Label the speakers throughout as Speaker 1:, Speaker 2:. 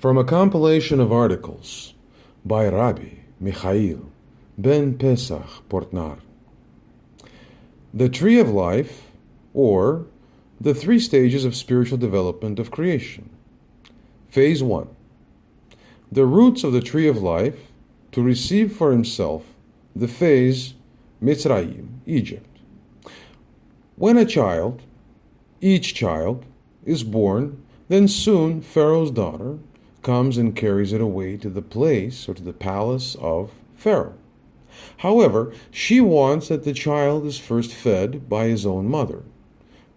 Speaker 1: From a compilation of articles by Rabbi Michael-ben-Pesach, Portnaar. The Tree of Life, or the Three Stages of Spiritual Development of Creation. Phase 1. The roots of the Tree of Life to receive for himself the phase Mitzrayim, Egypt. When each child, is born, then soon Pharaoh's daughter comes and carries it away to the place or to the palace of Pharaoh. However, she wants that the child is first fed by his own mother,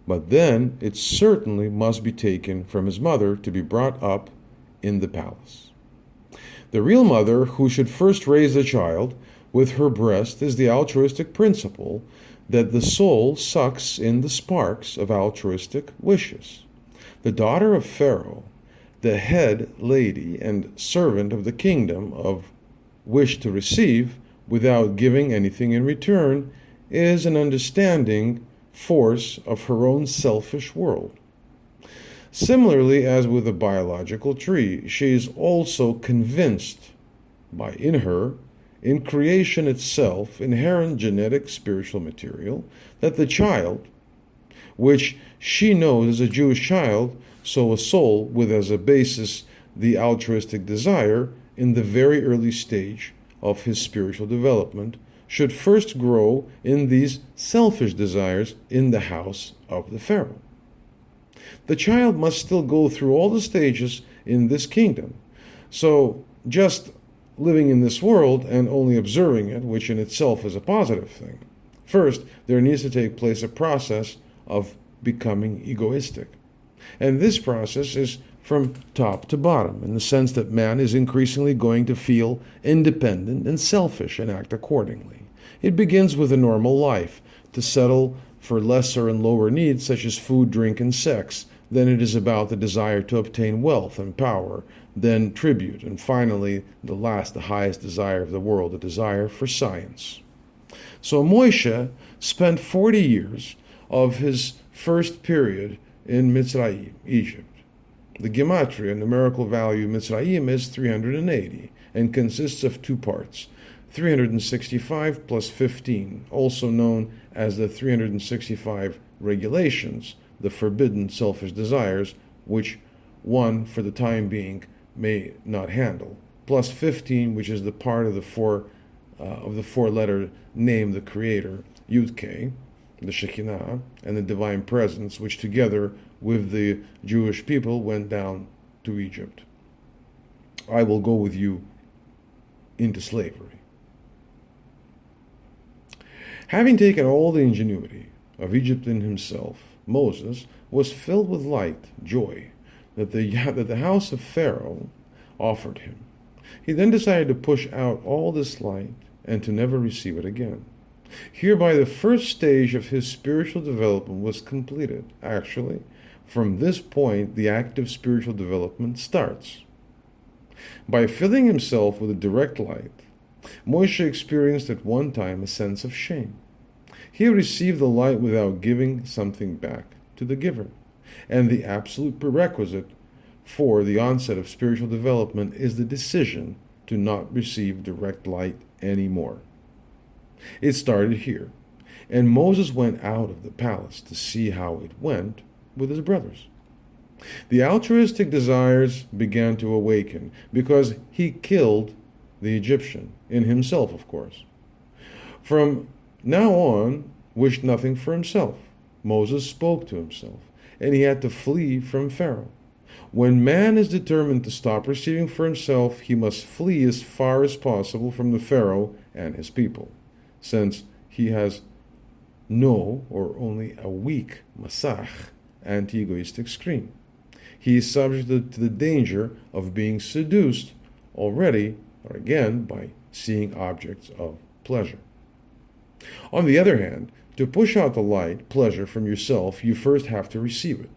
Speaker 1: but then it certainly must be taken from his mother to be brought up in the palace. The real mother who should first raise the child with her breast is the altruistic principle that the soul sucks in the sparks of altruistic wishes. The daughter of Pharaoh, the head lady and servant of the kingdom of wish to receive without giving anything in return, is an understanding force of her own selfish world. Similarly, as with a biological tree, she is also convinced in creation itself, inherent genetic spiritual material, that the child, which she knows is a Jewish child, so a soul with as a basis the altruistic desire in the very early stage of his spiritual development, should first grow in these selfish desires in the house of the Pharaoh. The child must still go through all the stages in this kingdom. So just living in this world and only observing it, which in itself is a positive thing. First, there needs to take place a process of becoming egoistic. And this process is from top to bottom, in the sense that man is increasingly going to feel independent and selfish and act accordingly. It begins with a normal life, to settle for lesser and lower needs such as food, drink, and sex. Then it is about the desire to obtain wealth and power, then tribute, and finally, the highest desire of the world, the desire for science. So Moshe spent 40 years of his first period in Mitzrayim, Egypt. The gematria, numerical value Mitzrayim, is 380 and consists of two parts, 365 plus 15, also known as the 365 regulations, the forbidden selfish desires, which one, for the time being, may not handle, plus 15, which is the part of the four-letter name, the Creator, Yud-K, the Shekinah, and the Divine Presence, which together with the Jewish people went down to Egypt. I will go with you into slavery. Having taken all the ingenuity of Egypt in himself, Moses was filled with light, joy, that the house of Pharaoh offered him. He then decided to push out all this light and to never receive it again. Hereby the first stage of his spiritual development was completed. Actually, from this point, the active spiritual development starts. By filling himself with a direct light, Moshe experienced at one time a sense of shame. He received the light without giving something back to the giver, and the absolute prerequisite for the onset of spiritual development is the decision to not receive direct light anymore. It started here, and Moses went out of the palace to see how it went with his brothers. The altruistic desires began to awaken because he killed the Egyptian, in himself, of course. From now on, wished nothing for himself. Moses spoke to himself, and he had to flee from Pharaoh. When man is determined to stop receiving for himself, he must flee as far as possible from the Pharaoh and his people, since he has no or only a weak masach, anti-egoistic screen. He is subject to the danger of being seduced already or again by seeing objects of pleasure. On the other hand, to push out the light, pleasure, from yourself, you first have to receive it.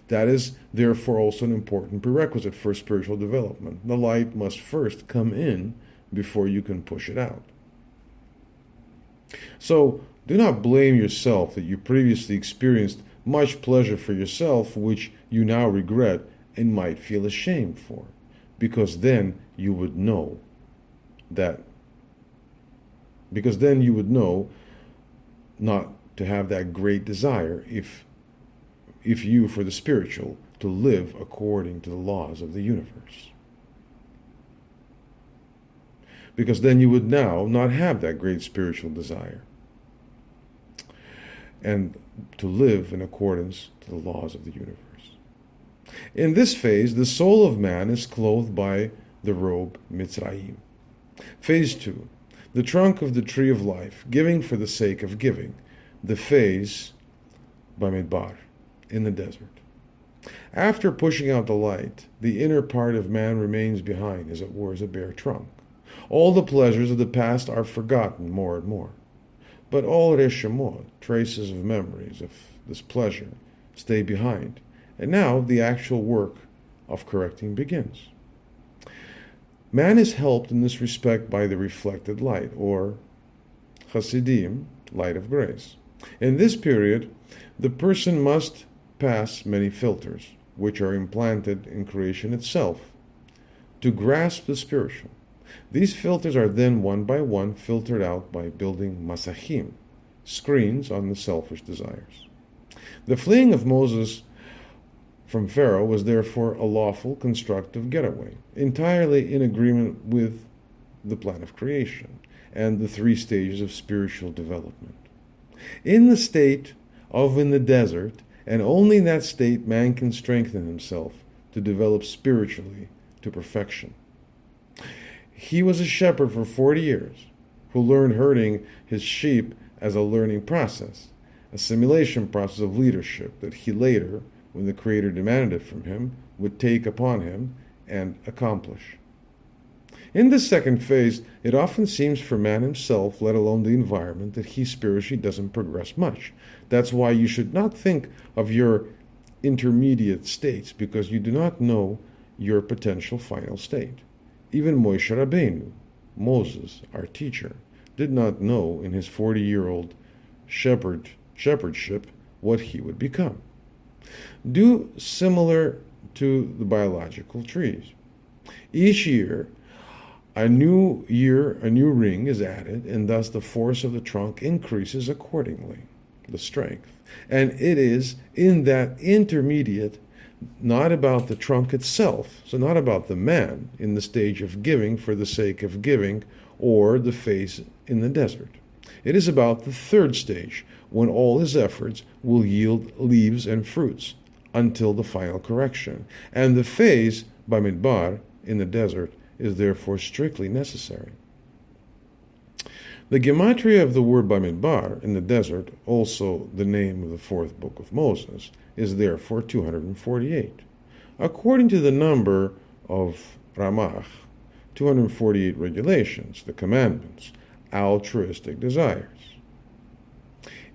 Speaker 1: That is, therefore, also an important prerequisite for spiritual development. The light must first come in before you can push it out. So, do not blame yourself that you previously experienced much pleasure for yourself, which you now regret and might feel ashamed for. because then you would know that, because then you would know not to have that great desire if you, for the spiritual, to live according to the laws of the universe. Because then you would now not have that great spiritual desire and to live in accordance to the laws of the universe. In this phase, the soul of man is clothed by the robe Mitzrayim. Phase 2, the trunk of the tree of life, giving for the sake of giving. The phase Bamidbar, in the desert. After pushing out the light, the inner part of man remains behind, as it were, as a bare trunk. All the pleasures of the past are forgotten more and more. But all reshemot, traces of memories of this pleasure, stay behind. And now the actual work of correcting begins. Man is helped in this respect by the reflected light, or Hasidim, light of grace. In this period, the person must pass many filters, which are implanted in creation itself, to grasp the spiritual. These filters are then one by one filtered out by building masachim, screens on the selfish desires. The fleeing of Moses from Pharaoh was therefore a lawful, constructive getaway, entirely in agreement with the plan of creation and the 3 stages of spiritual development. In the state of in the desert, and only in that state, man can strengthen himself to develop spiritually to perfection. He was a shepherd for 40 years, who learned herding his sheep as a learning process, a simulation process of leadership that he later, when the Creator demanded it from him, would take upon him and accomplish. In this second phase, it often seems for man himself, let alone the environment, that he spiritually doesn't progress much. That's why you should not think of your intermediate states, because you do not know your potential final state. Even Moshe Rabbeinu, Moses, our teacher, did not know in his 40-year-old shepherdship what he would become. Do similar to the biological trees. Each year, a new ring is added, and thus the force of the trunk increases accordingly, the strength. And it is in that intermediate, not about the trunk itself, so not about the man in the stage of giving for the sake of giving, or the phase in the desert. It is about the third stage, when all his efforts will yield leaves and fruits, until the final correction. And the phase, Bamidbar, in the desert, is therefore strictly necessary. The gematria of the word Bamidbar, in the desert, also the name of the 4th book of Moses, is therefore 248. According to the number of Ramach, 248 regulations, the commandments, altruistic desires.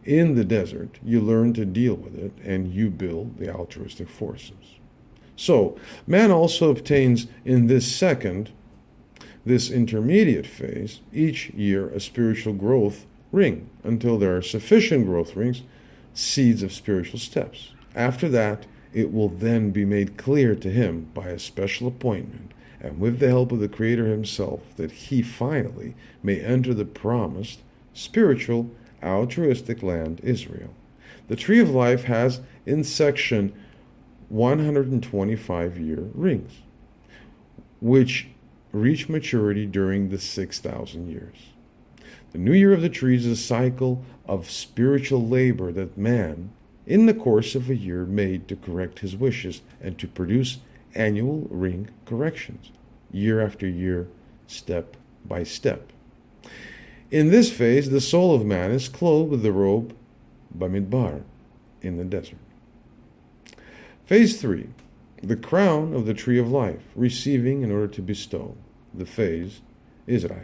Speaker 1: In the desert, you learn to deal with it, and you build the altruistic forces. So, man also obtains in this intermediate phase, each year a spiritual growth ring, until there are sufficient growth rings, seeds of spiritual steps. After that, it will then be made clear to him by a special appointment, and with the help of the Creator himself, that he finally may enter the promised spiritual altruistic land, Israel. The Tree of Life has in section 125-year rings, which reach maturity during the 6,000 years. The new year of the trees is a cycle of spiritual labor that man, in the course of a year, made to correct his wishes and to produce annual ring corrections, year after year, step by step. In this phase, the soul of man is clothed with the robe Bamidbar, in the desert. Phase 3, the crown of the tree of life, receiving in order to bestow, the phase Israel.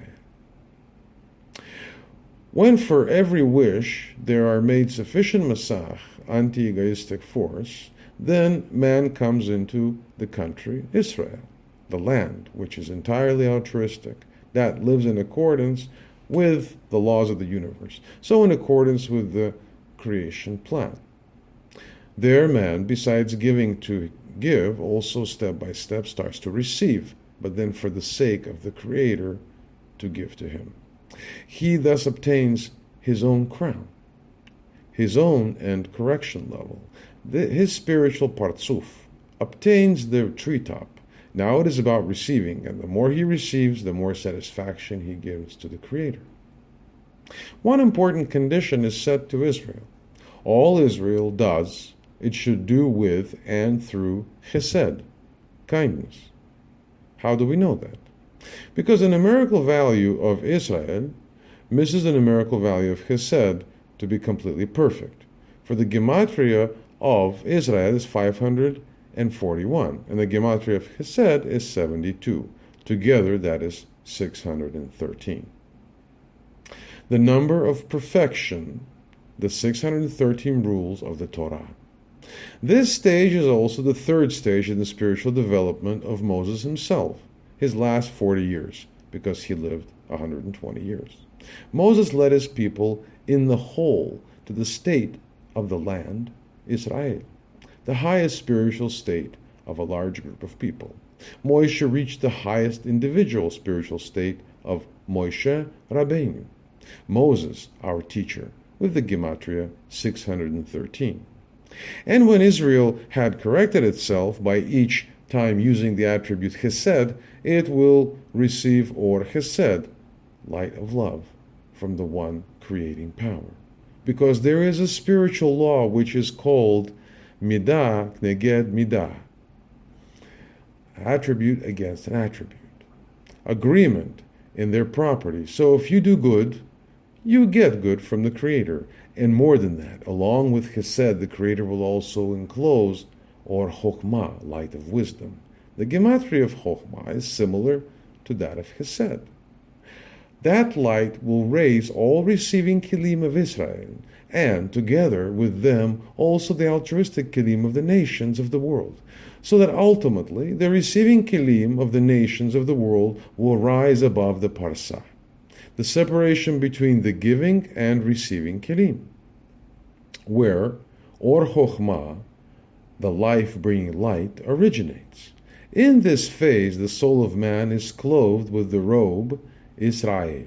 Speaker 1: When for every wish there are made sufficient masach, anti-egoistic force, then man comes into the country Israel, the land which is entirely altruistic, that lives in accordance with the laws of the universe, so in accordance with the creation plan. There man, besides giving to give, also step by step starts to receive but then for the sake of the Creator to give to him. He thus obtains his own crown, his own and correction level. His spiritual partsuf obtains the treetop. Now it is about receiving, and the more he receives, the more satisfaction he gives to the Creator. One important condition is set to Israel. All Israel does, it should do with and through chesed, kindness. How do we know that? Because the numerical value of Israel misses the numerical value of chesed to be completely perfect. For the gematria of Israel is 541, and the gematria of chesed is 72. Together, that is 613. The number of perfection, the 613 rules of the Torah. This stage is also the third stage in the spiritual development of Moses himself, his last 40 years, because he lived 120 years. Moses led his people in the whole to the state of the land, Israel, the highest spiritual state of a large group of people. Moshe reached the highest individual spiritual state of Moshe Rabbeinu, Moses, our teacher, with the gematria 613. And when Israel had corrected itself by each time using the attribute chesed, it will receive or chesed, light of love, from the one creating power. Because there is a spiritual law which is called midah kneged midah, attribute against an attribute, agreement in their property. So if you do good, you get good from the Creator. And more than that, along with chesed, the Creator will also enclose or chokhmah, light of wisdom. The gematria of chokhmah is similar to that of chesed. That light will raise all receiving kilim of Israel, and together with them also the altruistic kilim of the nations of the world, so that ultimately the receiving kilim of the nations of the world will rise above the parsah, the separation between the giving and receiving kilim, where or chokhmah, the life-bringing light, originates. In this phase, the soul of man is clothed with the robe Israel,